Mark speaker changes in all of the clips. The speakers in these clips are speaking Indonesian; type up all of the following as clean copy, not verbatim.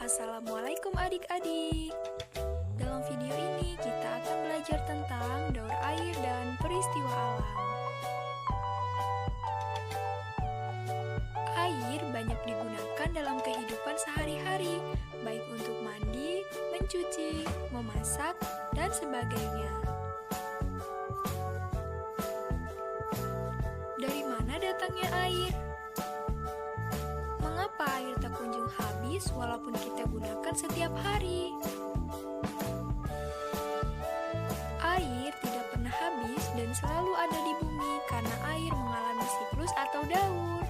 Speaker 1: Assalamualaikum adik-adik. Dalam video ini kita akan belajar tentang daur air dan peristiwa alam. Air banyak digunakan dalam kehidupan sehari-hari, baik untuk mandi, mencuci, memasak, dan sebagainya. Dari mana datangnya air? Mengapa air tak kunjung habis walaupun kita gunakan setiap hari? Air tidak pernah habis dan selalu ada di bumi karena air mengalami siklus atau daur.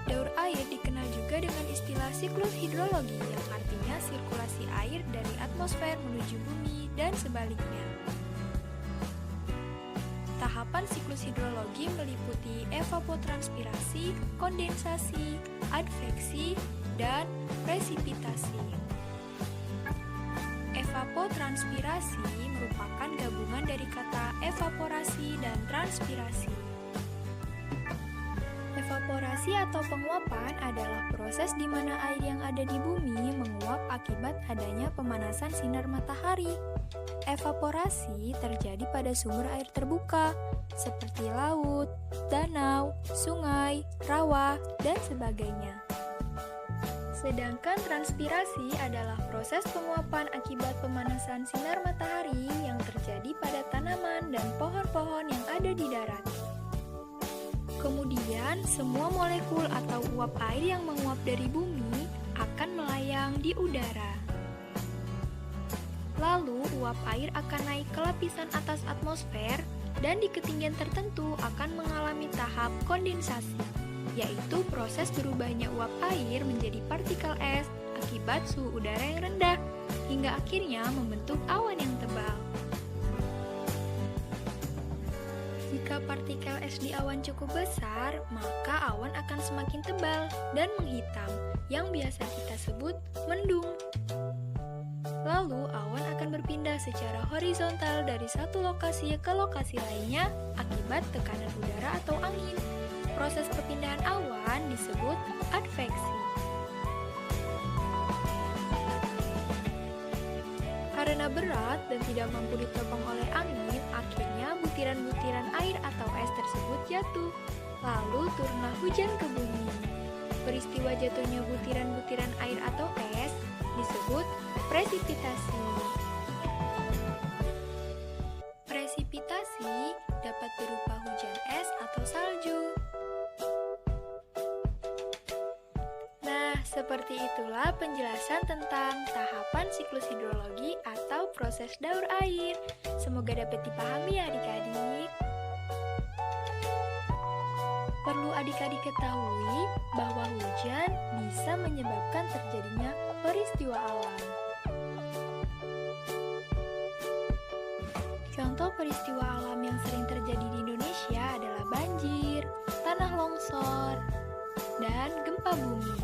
Speaker 1: Daur air dikenal juga dengan istilah siklus hidrologi yang artinya sirkulasi air dari atmosfer menuju bumi dan sebaliknya. Tahapan siklus hidrologi meliputi evapotranspirasi, kondensasi, adveksi, dan presipitasi. Evapotranspirasi merupakan gabungan dari kata evaporasi dan transpirasi. Evaporasi atau penguapan adalah proses di mana air yang ada di bumi menguap akibat adanya pemanasan sinar matahari. Evaporasi terjadi pada sumber air terbuka, seperti laut, danau, sungai, rawa, dan sebagainya. Sedangkan transpirasi adalah proses penguapan akibat pemanasan sinar matahari yang terjadi pada tanaman dan pohon-pohon yang ada di darat. Kemudian, semua molekul atau uap air yang menguap dari bumi akan melayang di udara. Lalu, uap air akan naik ke lapisan atas atmosfer dan di ketinggian tertentu akan mengalami tahap kondensasi, yaitu proses berubahnya uap air menjadi partikel es akibat suhu udara yang rendah, hingga akhirnya membentuk awan yang tebal. Jika partikel es di awan cukup besar, maka awan akan semakin tebal dan menghitam, yang biasa kita sebut mendung. Lalu, awan akan berpindah secara horizontal dari satu lokasi ke lokasi lainnya akibat tekanan udara atau angin. Proses perpindahan awan disebut adveksi. Karena berat dan tidak mampu ditopang oleh angin, akhirnya butiran-butiran air atau es tersebut jatuh. Lalu turunlah hujan ke bumi. Peristiwa jatuhnya butiran-butiran air atau es disebut presipitasi. Presipitasi dapat berupa hujan es atau salju. Nah, seperti itulah penjelasan tentang tahapan siklus hidrologi atau proses daur air. Semoga dapat dipahami ya adik-adik. Perlu adik-adik ketahui bahwa hujan bisa menyebabkan terjadinya peristiwa alam. Contoh peristiwa alam yang sering terjadi di Indonesia adalah banjir, tanah longsor, dan gempa bumi.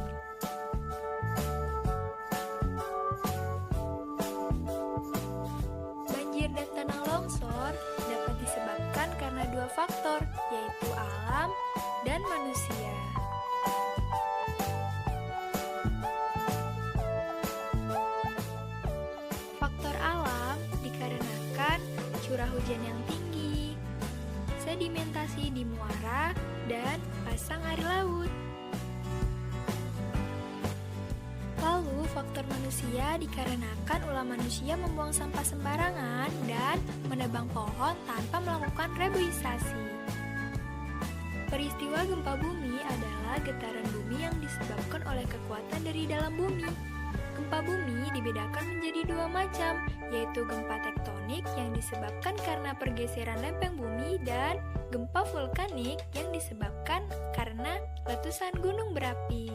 Speaker 1: Banjir dan tanah longsor dapat disebabkan karena dua faktor, yaitu alam dan manusia. Faktor alam dikarenakan curah hujan yang tinggi, sedimentasi di muara, dan pasang air laut. Lalu, faktor manusia dikarenakan ulah manusia membuang sampah sembarangan dan menebang pohon tanpa melakukan reboisasi. Peristiwa gempa bumi adalah getaran bumi yang disebabkan oleh kekuatan dari dalam bumi. Gempa bumi dibedakan menjadi dua macam, yaitu gempa tektonik yang disebabkan karena pergeseran lempeng bumi dan gempa vulkanik yang disebabkan karena letusan gunung berapi.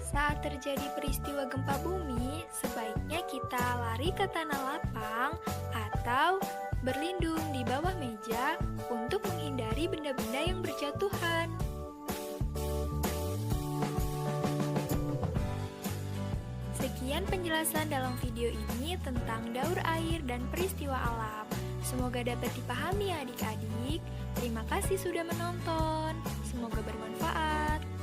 Speaker 1: Saat terjadi peristiwa gempa bumi, sebaiknya kita lari ke tanah lapang atau berlindung di bawah meja untuk menghindari benda-benda yang berjatuhan. Sekian penjelasan dalam video ini tentang daur air dan peristiwa alam. Semoga dapat dipahami ya adik-adik. Terima kasih sudah menonton. Semoga bermanfaat.